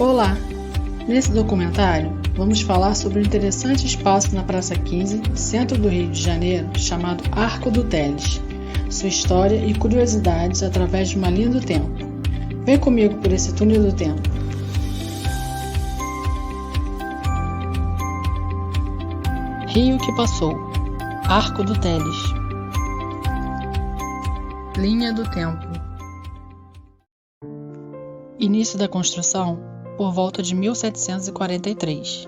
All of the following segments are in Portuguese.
Olá! Nesse documentário, vamos falar sobre um interessante espaço na Praça 15, centro do Rio de Janeiro, chamado Arco do Teles, sua história e curiosidades através de uma linha do tempo. Vem comigo por esse túnel do tempo. Rio que passou. Arco do Teles. Linha do tempo. Início da construção por volta de 1743.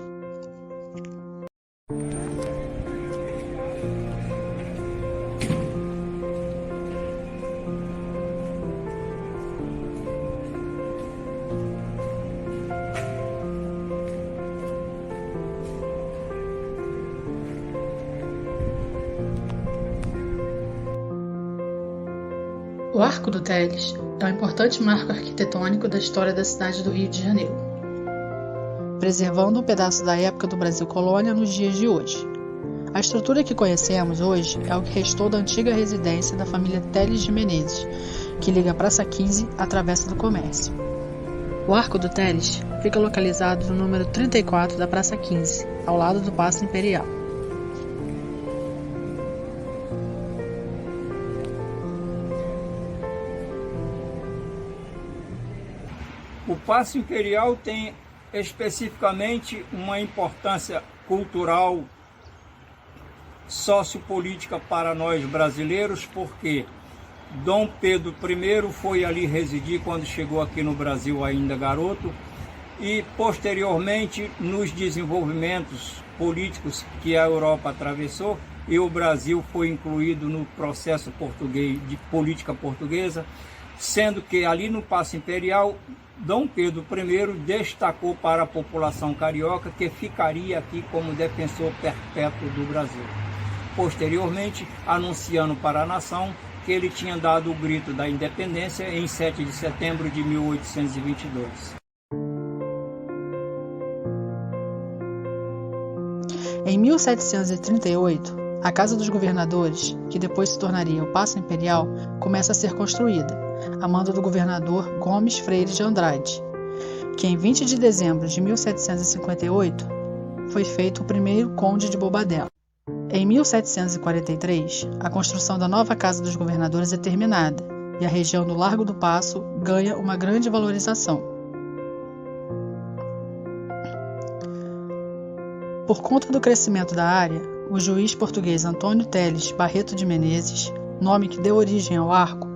O Arco do Teles é um importante marco arquitetônico da história da cidade do Rio de Janeiro, preservando um pedaço da época do Brasil colônia nos dias de hoje. A estrutura que conhecemos hoje é o que restou da antiga residência da família Teles de Menezes, que liga a Praça 15 à Travessa do Comércio. O Arco do Teles fica localizado no número 34 da Praça 15, ao lado do Paço Imperial. O Paço Imperial tem especificamente uma importância cultural, sociopolítica para nós brasileiros, porque Dom Pedro I foi ali residir quando chegou aqui no Brasil ainda garoto, e posteriormente nos desenvolvimentos políticos que a Europa atravessou, e o Brasil foi incluído no processo português de política portuguesa, sendo que ali no Paço Imperial Dom Pedro I destacou para a população carioca que ficaria aqui como defensor perpétuo do Brasil. Posteriormente, anunciando para a nação que ele tinha dado o grito da independência em 7 de setembro de 1822. Em 1738, a Casa dos Governadores, que depois se tornaria o Paço Imperial, começa a ser construída, a mando do governador Gomes Freire de Andrade, que em 20 de dezembro de 1758 foi feito o primeiro conde de Bobadela. Em 1743, a construção da nova Casa dos Governadores é terminada e a região do Largo do Paço ganha uma grande valorização. Por conta do crescimento da área, o juiz português Antônio Teles Barreto de Menezes, nome que deu origem ao arco,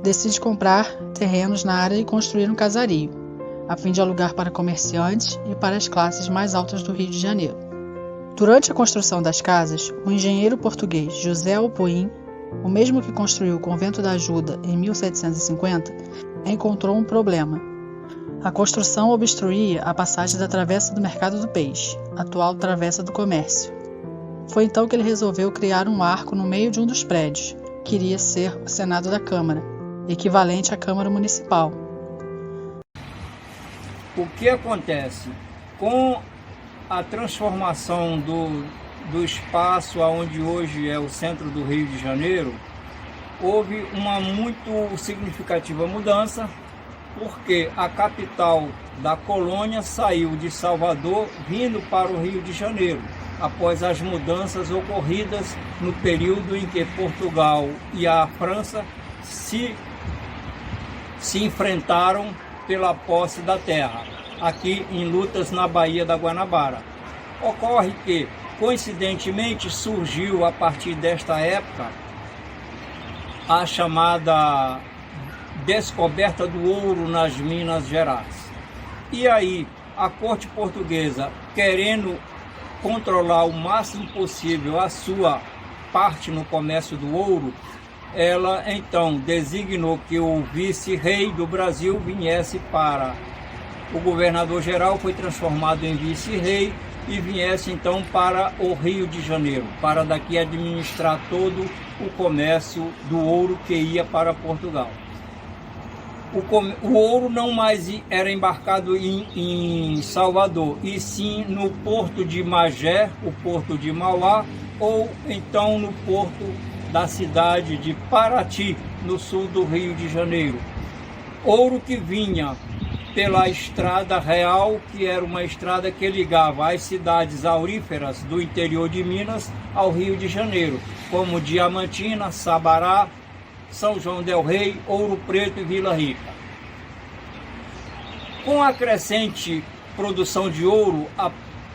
decide comprar terrenos na área e construir um casario, a fim de alugar para comerciantes e para as classes mais altas do Rio de Janeiro. Durante a construção das casas, o engenheiro português José Opoim, o mesmo que construiu o Convento da Ajuda em 1750, encontrou um problema. A construção obstruía a passagem da Travessa do Mercado do Peixe, atual Travessa do Comércio. Foi então que ele resolveu criar um arco no meio de um dos prédios, que iria ser o Senado da Câmara, equivalente à Câmara Municipal. O que acontece? Com a transformação do espaço onde hoje é o centro do Rio de Janeiro, houve uma muito significativa mudança, porque a capital da colônia saiu de Salvador vindo para o Rio de Janeiro, após as mudanças ocorridas no período em que Portugal e a França se enfrentaram pela posse da terra, aqui em lutas na Baía da Guanabara. Ocorre que, coincidentemente, surgiu a partir desta época a chamada descoberta do ouro nas Minas Gerais. E aí, a corte portuguesa, querendo controlar o máximo possível a sua parte no comércio do ouro, ela então designou que o vice-rei do Brasil viesse para o governador-geral, foi transformado em vice-rei e viesse então para o Rio de Janeiro, para daqui administrar todo o comércio do ouro que ia para Portugal. O ouro não mais era embarcado em Salvador, e sim no porto de Magé, o porto de Mauá, ou então no porto da cidade de Paraty, no sul do Rio de Janeiro. Ouro que vinha pela Estrada Real, que era uma estrada que ligava as cidades auríferas do interior de Minas ao Rio de Janeiro, como Diamantina, Sabará, São João del Rei, Ouro Preto e Vila Rica. Com a crescente produção de ouro,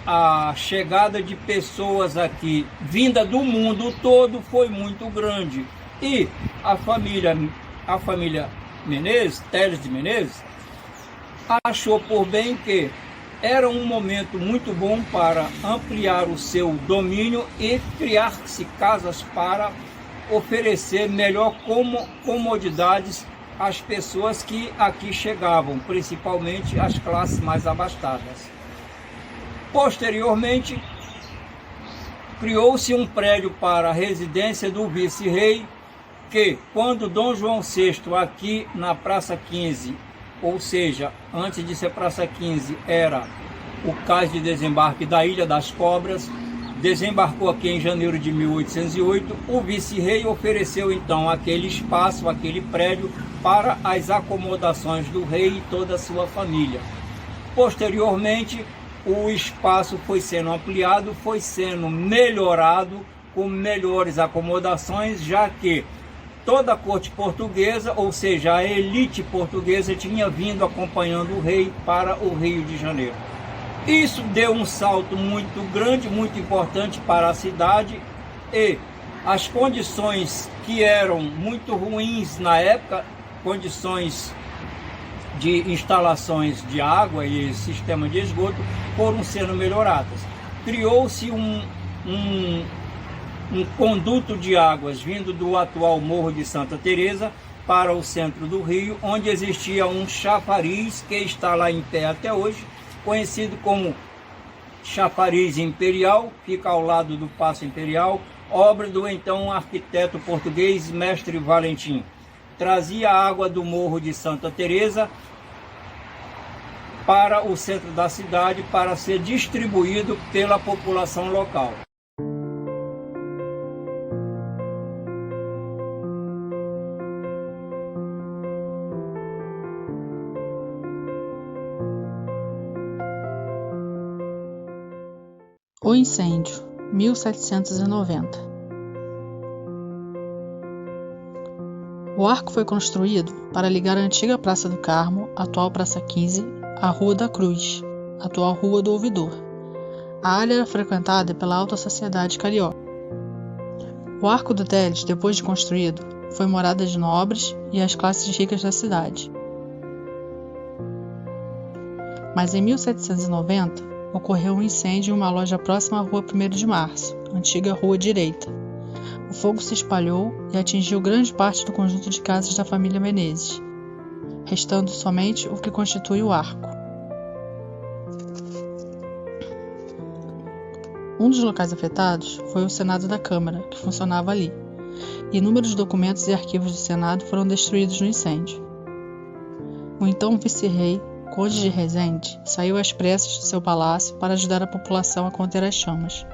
a chegada de pessoas aqui, vinda do mundo todo, foi muito grande. E a família Menezes, Teles de Menezes, achou por bem que era um momento muito bom para ampliar o seu domínio e criar-se casas para oferecer melhor comodidades às pessoas que aqui chegavam, principalmente as classes mais abastadas. Posteriormente, criou-se um prédio para a residência do vice-rei, que quando Dom João VI, aqui na Praça 15, ou seja, antes de ser Praça 15, era o cais de desembarque da Ilha das Cobras, desembarcou aqui em janeiro de 1808, o vice-rei ofereceu então aquele espaço, aquele prédio, para as acomodações do rei e toda a sua família. Posteriormente, o espaço foi sendo ampliado, foi sendo melhorado, com melhores acomodações, já que toda a corte portuguesa, ou seja, a elite portuguesa, tinha vindo acompanhando o rei para o Rio de Janeiro. Isso deu um salto muito grande, muito importante para a cidade, e as condições que eram muito ruins na época, condições de instalações de água e sistema de esgoto, foram sendo melhoradas. Criou-se um conduto de águas vindo do atual Morro de Santa Teresa para o centro do Rio, onde existia um chafariz que está lá em pé até hoje, conhecido como Chafariz Imperial, fica ao lado do Paço Imperial, obra do então arquiteto português Mestre Valentim. Trazia água do Morro de Santa Teresa para o centro da cidade para ser distribuído pela população local. O incêndio, 1790. O arco foi construído para ligar a antiga Praça do Carmo, atual Praça 15, à Rua da Cruz, atual Rua do Ouvidor. A área era frequentada pela alta sociedade carioca. O Arco do Teles, depois de construído, foi morada de nobres e as classes ricas da cidade. Mas em 1790, ocorreu um incêndio em uma loja próxima à Rua 1º de Março, antiga Rua Direita. O fogo se espalhou e atingiu grande parte do conjunto de casas da família Menezes, restando somente o que constitui o arco. Um dos locais afetados foi o Senado da Câmara, que funcionava ali. Inúmeros documentos e arquivos do Senado foram destruídos no incêndio. O então vice-rei, Conde de Resende, saiu às pressas de seu palácio para ajudar a população a conter as chamas.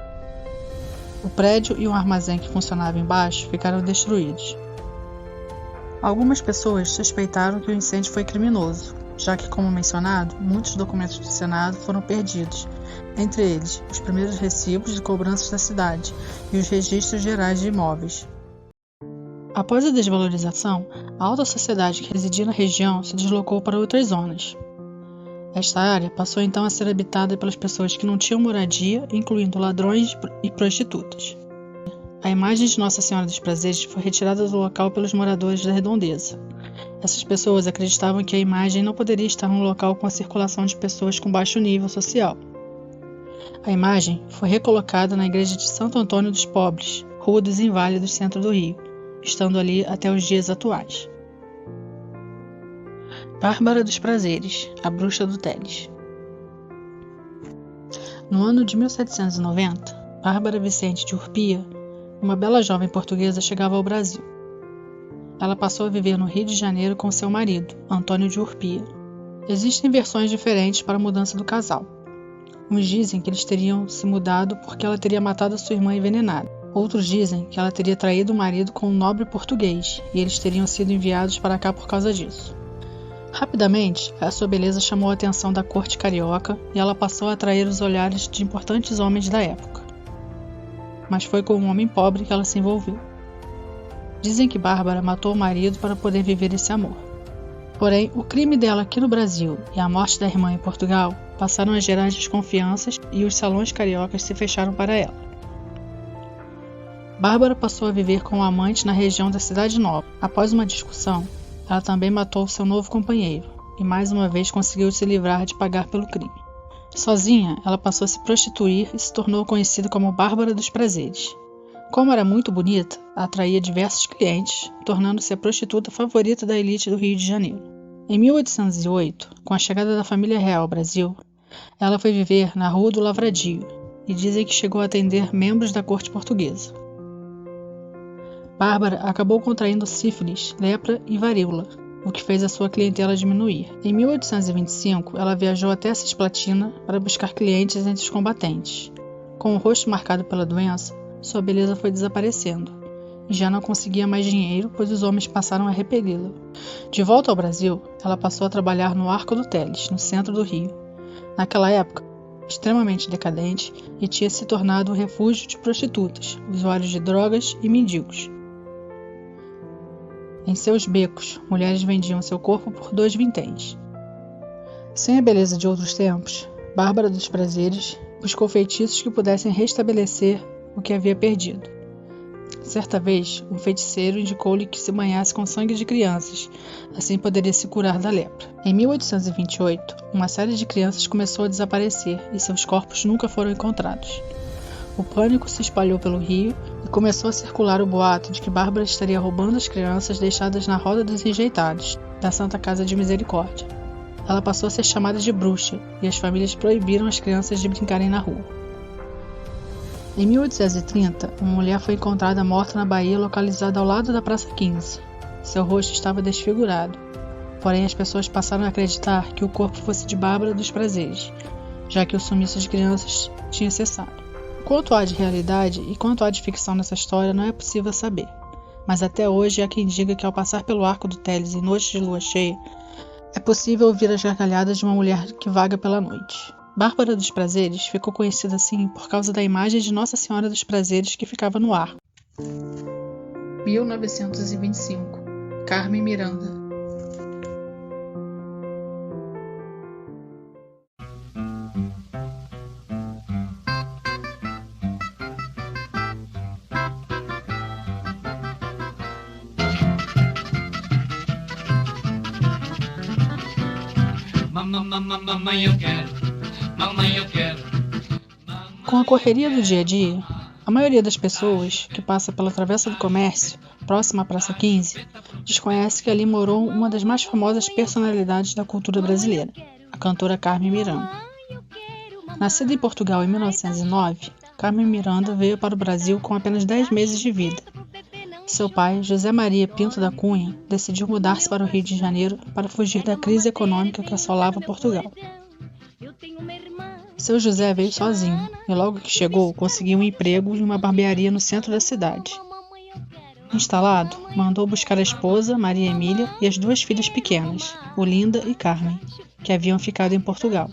O prédio e um armazém que funcionava embaixo ficaram destruídos. Algumas pessoas suspeitaram que o incêndio foi criminoso, já que, como mencionado, muitos documentos do Senado foram perdidos, entre eles os primeiros recibos de cobranças da cidade e os registros gerais de imóveis. Após a desvalorização, a alta sociedade que residia na região se deslocou para outras zonas. Esta área passou então a ser habitada pelas pessoas que não tinham moradia, incluindo ladrões e prostitutas. A imagem de Nossa Senhora dos Prazeres foi retirada do local pelos moradores da redondeza. Essas pessoas acreditavam que a imagem não poderia estar num local com a circulação de pessoas com baixo nível social. A imagem foi recolocada na igreja de Santo Antônio dos Pobres, Rua dos Inválidos, centro do Rio, estando ali até os dias atuais. Bárbara dos Prazeres, a bruxa do Teles. No ano de 1790, Bárbara Vicente de Urpia, uma bela jovem portuguesa, chegava ao Brasil. Ela passou a viver no Rio de Janeiro com seu marido, Antônio de Urpia. Existem versões diferentes para a mudança do casal. Uns dizem que eles teriam se mudado porque ela teria matado a sua irmã envenenada. Outros dizem que ela teria traído o marido com um nobre português e eles teriam sido enviados para cá por causa disso. Rapidamente, a sua beleza chamou a atenção da corte carioca e ela passou a atrair os olhares de importantes homens da época. Mas foi com um homem pobre que ela se envolveu. Dizem que Bárbara matou o marido para poder viver esse amor. Porém, o crime dela aqui no Brasil e a morte da irmã em Portugal passaram a gerar desconfianças e os salões cariocas se fecharam para ela. Bárbara passou a viver com o amante na região da Cidade Nova. Após uma discussão, ela também matou seu novo companheiro e mais uma vez conseguiu se livrar de pagar pelo crime. Sozinha, ela passou a se prostituir e se tornou conhecida como Bárbara dos Prazeres. Como era muito bonita, atraía diversos clientes, tornando-se a prostituta favorita da elite do Rio de Janeiro. Em 1808, com a chegada da família real ao Brasil, ela foi viver na Rua do Lavradio e dizem que chegou a atender membros da corte portuguesa. Bárbara acabou contraindo sífilis, lepra e varíola, o que fez a sua clientela diminuir. Em 1825, ela viajou até a Cisplatina para buscar clientes entre os combatentes. Com o rosto marcado pela doença, sua beleza foi desaparecendo e já não conseguia mais dinheiro, pois os homens passaram a repeli-la. De volta ao Brasil, ela passou a trabalhar no Arco do Teles, no centro do Rio. Naquela época, extremamente decadente, e tinha se tornado um refúgio de prostitutas, usuários de drogas e mendigos. Em seus becos, mulheres vendiam seu corpo por 2 vinténs. Sem a beleza de outros tempos, Bárbara dos Prazeres buscou feitiços que pudessem restabelecer o que havia perdido. Certa vez, um feiticeiro indicou-lhe que se banhasse com sangue de crianças, assim poderia se curar da lepra. Em 1828, uma série de crianças começou a desaparecer e seus corpos nunca foram encontrados. O pânico se espalhou pelo Rio e começou a circular o boato de que Bárbara estaria roubando as crianças deixadas na roda dos rejeitados, da Santa Casa de Misericórdia. Ela passou a ser chamada de bruxa e as famílias proibiram as crianças de brincarem na rua. Em 1830, uma mulher foi encontrada morta na Bahia, localizada ao lado da Praça 15. Seu rosto estava desfigurado, porém as pessoas passaram a acreditar que o corpo fosse de Bárbara dos Prazeres, já que o sumiço de crianças tinha cessado. Quanto há de realidade e quanto há de ficção nessa história não é possível saber, mas até hoje há quem diga que ao passar pelo Arco do Teles em noites de lua cheia, é possível ouvir as gargalhadas de uma mulher que vaga pela noite. Bárbara dos Prazeres ficou conhecida assim por causa da imagem de Nossa Senhora dos Prazeres que ficava no arco. 1925. Carmen Miranda. Mamãe, eu quero. Mamãe, eu quero. Com a correria do dia a dia, a maioria das pessoas que passa pela Travessa do Comércio, próxima à Praça 15, desconhece que ali morou uma das mais famosas personalidades da cultura brasileira, a cantora Carmen Miranda. Nascida em Portugal em 1909, Carmen Miranda veio para o Brasil com apenas 10 meses de vida. Seu pai, José Maria Pinto da Cunha, decidiu mudar-se para o Rio de Janeiro para fugir da crise econômica que assolava Portugal. Seu José veio sozinho e logo que chegou conseguiu um emprego em uma barbearia no centro da cidade. Instalado, mandou buscar a esposa, Maria Emília, e as 2 filhas pequenas, Olinda e Carmen, que haviam ficado em Portugal.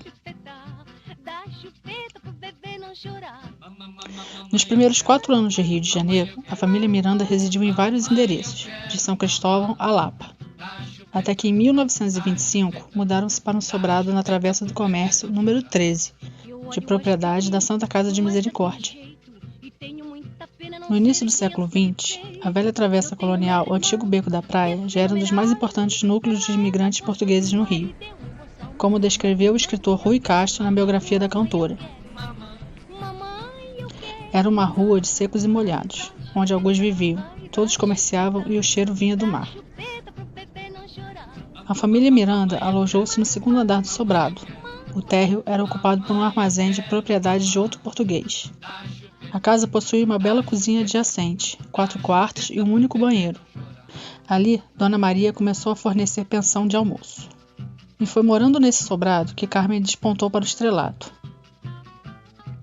Nos primeiros 4 anos de Rio de Janeiro, a família Miranda residiu em vários endereços, de São Cristóvão a Lapa. Até que em 1925 mudaram-se para um sobrado na Travessa do Comércio, número 13, de propriedade da Santa Casa de Misericórdia. No início do século XX, a velha travessa colonial, o antigo Beco da Praia, já era um dos mais importantes núcleos de imigrantes portugueses no Rio, como descreveu o escritor Rui Castro na biografia da cantora. Era uma rua de secos e molhados, onde alguns viviam, todos comerciavam e o cheiro vinha do mar. A família Miranda alojou-se no 2º andar do sobrado. O térreo era ocupado por um armazém de propriedade de outro português. A casa possuía uma bela cozinha adjacente, 4 quartos e um único banheiro. Ali, Dona Maria começou a fornecer pensão de almoço. E foi morando nesse sobrado que Carmen despontou para o estrelato.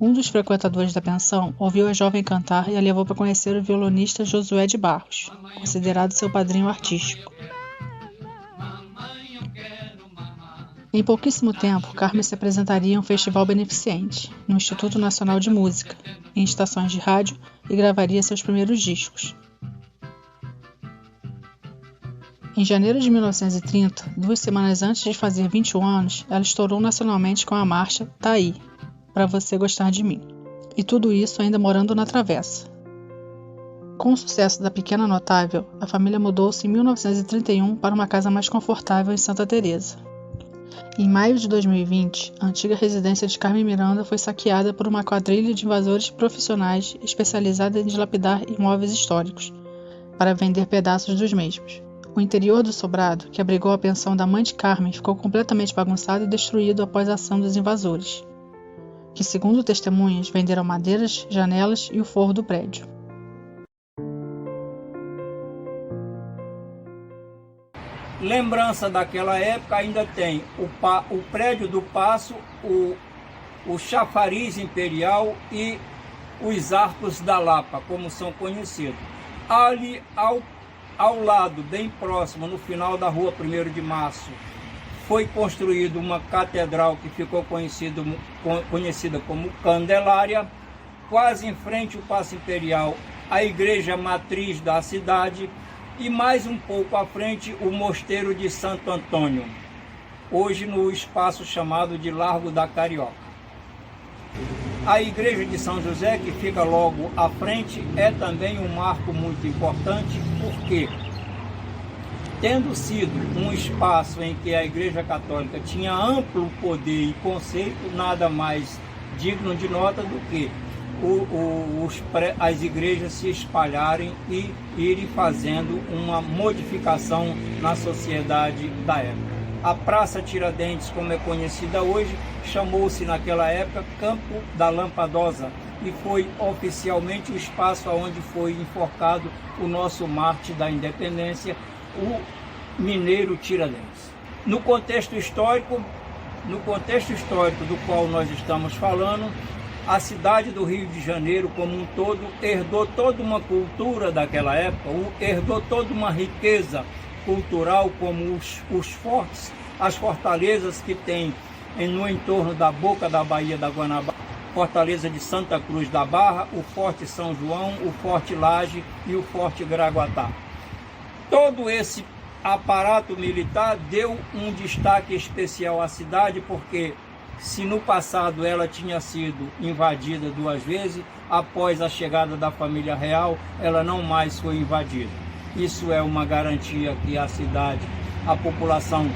Um dos frequentadores da pensão ouviu a jovem cantar e a levou para conhecer o violonista Josué de Barros, considerado seu padrinho artístico. Em pouquíssimo tempo, Carmen se apresentaria em um festival beneficente, no Instituto Nacional de Música, em estações de rádio e gravaria seus primeiros discos. Em janeiro de 1930, 2 semanas antes de fazer 21 anos, ela estourou nacionalmente com a marcha Tá Aí, Pra Você Gostar de Mim. E tudo isso ainda morando na Travessa. Com o sucesso da Pequena Notável, a família mudou-se em 1931 para uma casa mais confortável em Santa Teresa. Em maio de 2020, a antiga residência de Carmen Miranda foi saqueada por uma quadrilha de invasores profissionais especializada em dilapidar imóveis históricos, para vender pedaços dos mesmos. O interior do sobrado, que abrigou a pensão da mãe de Carmen, ficou completamente bagunçado e destruído após a ação dos invasores, que, segundo testemunhas, venderam madeiras, janelas e o forro do prédio. Lembrança daquela época ainda tem o prédio do Paço, o chafariz imperial e os arcos da Lapa, como são conhecidos. Ali ao lado, bem próximo, no final da rua 1º de Março, foi construída uma catedral que ficou conhecida como Candelária. Quase em frente ao Paço Imperial, a igreja matriz da cidade, e mais um pouco à frente o mosteiro de Santo Antônio, hoje no espaço chamado de Largo da Carioca. A igreja de São José, que fica logo à frente, é também um marco muito importante, porque, tendo sido um espaço em que a Igreja Católica tinha amplo poder e conceito, nada mais digno de nota do que as igrejas se espalharem e irem fazendo uma modificação na sociedade da época. A Praça Tiradentes, como é conhecida hoje, chamou-se naquela época Campo da Lampadosa e foi oficialmente o espaço onde foi enforcado o nosso mártir da independência, o mineiro Tiradentes. No contexto histórico do qual nós estamos falando, a cidade do Rio de Janeiro como um todo herdou toda uma cultura daquela época, herdou toda uma riqueza cultural, como os fortes, as fortalezas que tem no entorno da boca da Baía da Guanabara, Fortaleza de Santa Cruz da Barra, o Forte São João, o Forte Laje e o Forte Graguatá. Todo esse aparato militar deu um destaque especial à cidade, porque se no passado ela tinha sido invadida 2 vezes, após a chegada da família real, ela não mais foi invadida. Isso é uma garantia que a cidade, a população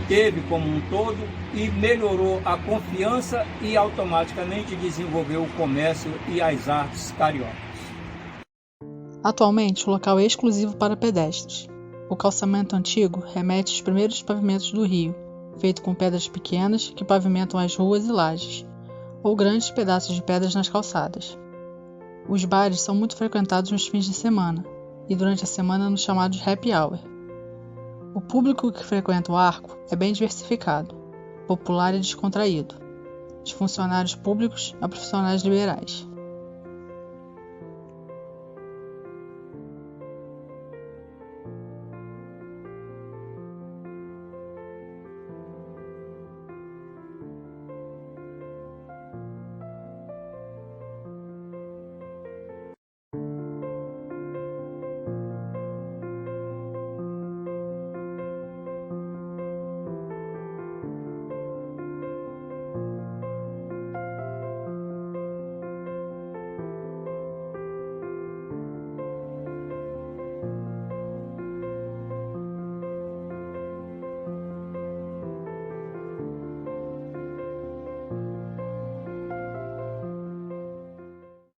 teve como um todo e melhorou a confiança e automaticamente desenvolveu o comércio e as artes cariocas. Atualmente, o local é exclusivo para pedestres. O calçamento antigo remete aos primeiros pavimentos do Rio, feito com pedras pequenas que pavimentam as ruas e lajes, ou grandes pedaços de pedras nas calçadas. Os bares são muito frequentados nos fins de semana, e durante a semana nos chamados happy hour. O público que frequenta o arco é bem diversificado, popular e descontraído, de funcionários públicos a profissionais liberais.